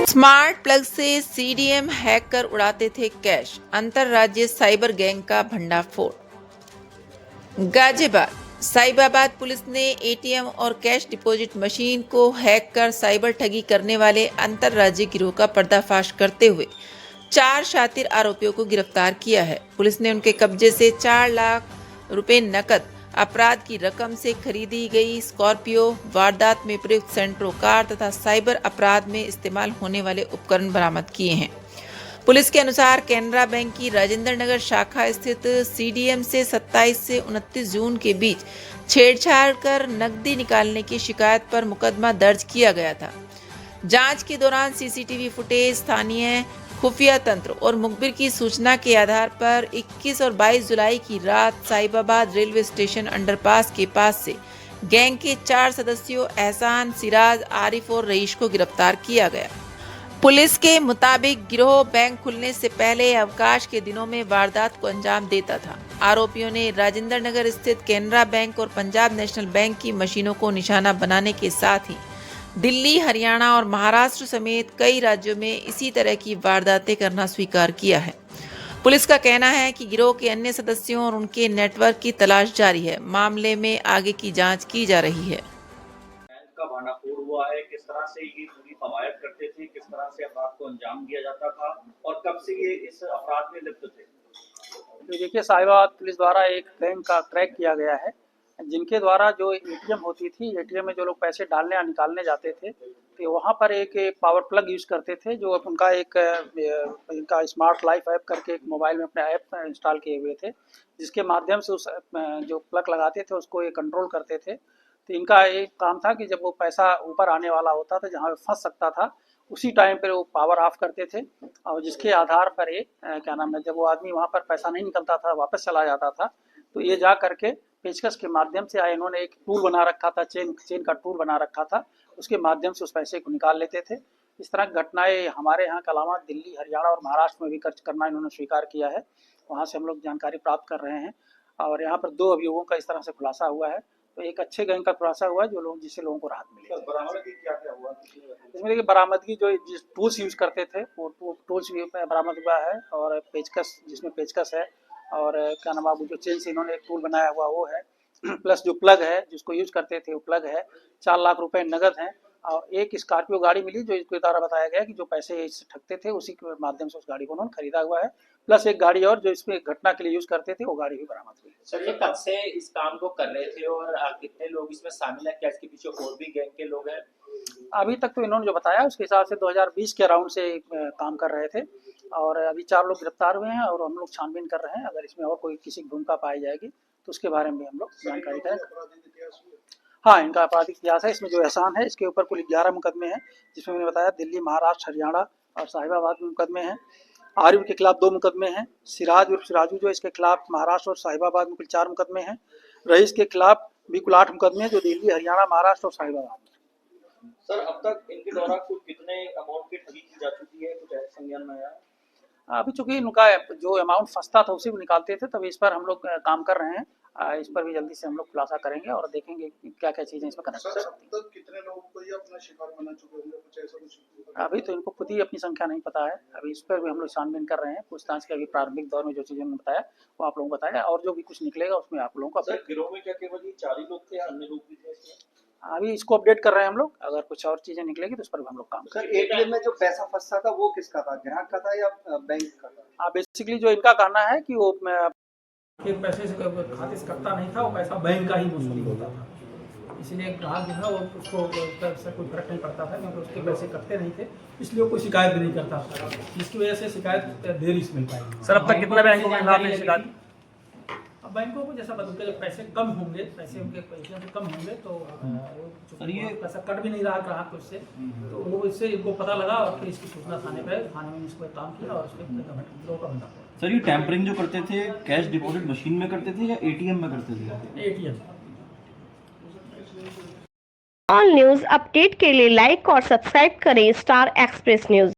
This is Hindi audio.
स्मार्ट प्लग से सीडीएम हैक कर उड़ाते थे कैश, अंतरराज्यीय साइबर गैंग का भंडाफोड़। गाजियाबाद साहिबाबाद पुलिस ने एटीएम और कैश डिपॉजिट मशीन को हैक कर साइबर ठगी करने वाले अंतरराज्यीय गिरोह का पर्दाफाश करते हुए 4 शातिर आरोपियों को गिरफ्तार किया है। पुलिस ने उनके कब्जे से 4 लाख रुपए नकद, अपराध की रकम से खरीदी गई स्कॉर्पियो, वारदात में प्रयुक्त सेंट्रो कार तथा साइबर अपराध में इस्तेमाल होने वाले उपकरण बरामद किए हैं। पुलिस के अनुसार कैनरा बैंक की राजेंद्र नगर शाखा स्थित सीडीएम से 27 से 29 जून के बीच छेड़छाड़ कर नकदी निकालने की शिकायत पर मुकदमा दर्ज किया गया था। जांच के दौरान सीसीटीवी फुटेज, स्थानीय खुफिया तंत्र और मुखबिर की सूचना के आधार पर 21 और 22 जुलाई की रात साहिबाबाद रेलवे स्टेशन अंडरपास के पास से गैंग के 4 सदस्यों एहसान, सिराज, आरिफ और रईश को गिरफ्तार किया गया। पुलिस के मुताबिक गिरोह बैंक खुलने से पहले अवकाश के दिनों में वारदात को अंजाम देता था। आरोपियों ने राजेंद्र नगर स्थित कैनरा बैंक और पंजाब नेशनल बैंक की मशीनों को निशाना बनाने के साथ ही दिल्ली, हरियाणा और महाराष्ट्र समेत कई राज्यों में इसी तरह की वारदातें करना स्वीकार किया है। पुलिस का कहना है कि गिरोह के अन्य सदस्यों और उनके नेटवर्क की तलाश जारी है। मामले में आगे की जांच की जा रही है। का भांडाफोड़ हुआ है, किस तरह से ये पूरी कवायद करते थे, किस तरह से अपराध को अंजाम दिया जाता था और कब से ये इस अपराध में लिप्त थे? तो देखिए, साहिबाबाद पुलिस द्वारा एक गैंग का क्रैक किया गया है, जिनके द्वारा जो एटीएम होती थी, एटीएम में जो लोग पैसे डालने या निकालने जाते थे तो वहाँ पर एक पावर प्लग यूज़ करते थे, जो उनका इनका स्मार्ट लाइफ ऐप करके एक मोबाइल में अपने ऐप इंस्टॉल किए हुए थे, जिसके माध्यम से उस जो प्लग लगाते थे उसको ये कंट्रोल करते थे। तो इनका एक काम था कि जब वो पैसा ऊपर आने वाला होता था, जहाँ पे फंस सकता था, उसी टाइम पर वो पावर ऑफ करते थे और जिसके आधार पर ये क्या नाम है, जब वो आदमी वहाँ पर पैसा नहीं निकलता था, वापस चला जाता था, तो ये जा करके पेचकस के माध्यम से इन्होंने एक टूल बना रखा था, चेन का टूल बना रखा था, उसके माध्यम से उस पैसे को निकाल लेते थे। इस तरह की घटनाएं हमारे यहाँ के अलावा दिल्ली, हरियाणा और महाराष्ट्र में भी करना इन्होंने स्वीकार किया है। वहाँ से हम लोग जानकारी प्राप्त कर रहे हैं और यहाँ पर 2 अभियोगों का इस तरह से खुलासा हुआ है। तो एक अच्छे गैंग का खुलासा हुआ है जिससे लोगों को राहत मिली। बरामदगी क्या हुआ? इसमें देखिए, बरामदगी जो जिस टूल्स यूज़ करते थे वो टूल्स भी बरामद हुआ है और पेचकस, जिसमें पेचकस है और क्या नाम है, जो चेन से इन्होंने एक टूल बनाया हुआ वो है, प्लस जो प्लग है जिसको यूज करते थे वो प्लग है। 4 लाख रुपए नगद हैं और एक स्कॉर्पियो गाड़ी मिली, जो इसके द्वारा बताया गया कि जो पैसे इससे ठगते थे उसी के माध्यम से उस गाड़ी को उन्होंने खरीदा हुआ है। प्लस एक गाड़ी और जो इसमें घटना के लिए यूज करते थे वो गाड़ी भी बरामद हुई। सर, ये कब से इस काम को कर रहे थे और कितने लोग इसमें शामिल हैं? क्या इसके पीछे और भी गैंग के लोग हैं? अभी तक तो इन्होंने जो बताया उसके हिसाब से 2020 के अराउंड से काम कर रहे थे और अभी 4 लोग गिरफ्तार हुए हैं और हम लोग छानबीन कर रहे हैं। अगर इसमें और कोई किसी की भूमिका पाई जाएगी तो उसके बारे में हम लोग जानकारी करेंगे। हाँ, इनका आपराधिक इतिहास है। इसमें जो एहसान है इसके ऊपर कुल 11 मुकदमे हैं, जिसमें मैंने बताया दिल्ली, महाराष्ट्र, हरियाणा और साहिबाबाद में मुकदमे हैं। आरिफ के खिलाफ 2 मुकदमे हैं। सिराज उर्फ सिराजू जो इसके खिलाफ महाराष्ट्र और साहिबाबाद में कुल 4 मुकदमे हैं। रईस के खिलाफ भी कुल 8 मुकदमे हैं, जो दिल्ली, हरियाणा, महाराष्ट्र और साहिबाबाद में। सर, अब तक इनके द्वारा कुल कितने अमाउंट की ठगी की जा चुकी है, कुछ संज्ञान में आया? अभी चूंकि इनका जो अमाउंट फंसता था उसी को निकालते थे, तभी इस पर हम लोग काम कर रहे हैं। इस पर भी जल्दी से हम लोग खुलासा करेंगे और देखेंगे क्या क्या चीजें इसमें कनेक्ट कर सकती हैं। कितने लोगों को ये अपना शिकार बना चुके होंगे, कुछ ऐसा कुछ? अभी तो इनको खुद ही अपनी संख्या नहीं पता है। अभी इस पर भी हम लोग छानबीन कर रहे हैं। पूछताछ के अभी प्रारंभिक दौर में जो चीजें मैंने बताया वो आप लोगों को बताया और जो भी कुछ निकलेगा उसमें आप लोगों को। गिरोह में क्या केवल 4 ही लोग थे, अन्य लोग भी थे इसमें? अभी इसको अपडेट कर रहे हैं हम लोग। अगर कुछ और चीजें निकलेगी तो उस पर भी हम लोग काम सर, एटीएम में जो पैसा फंसता था वो किसका था, ग्राहक का था या बैंक का था? बेसिकली जो इनका कहना है कि वो पैसे से खाते से कटता नहीं था, वो पैसा बैंक का ही वसूली होता था, इसलिए ग्राहक जो है वो उसको से कोई फर्क नहीं पड़ता था क्योंकि उसके पैसे कटते नहीं थे, इसलिए वो कोई शिकायत भी नहीं करता था, जिसकी वजह से शिकायत देरी से मिल पाई। सर, अब तक कितने बैंकों के खिलाफ शिकायत? अब बैंकों को जैसा बदलते जब पैसे कम होंगे, पैसे उनके पैसे से कम होंगे तो ये पैसा कट भी नहीं रहा ग्राहक को इससे, तो वो इससे इनको पता लगा और फिर इसकी सूचना थाने में इसको काम किया और उसके गिरोह का भंडाफोड़। सर, ये टैंपरिंग जो करते थे कैश डिपॉजिट मशीन में करते थे या एटीएम में करते थे? एटीएम। ऑल न्यूज अपडेट के लिए लाइक और सब्सक्राइब करें स्टार एक्सप्रेस न्यूज।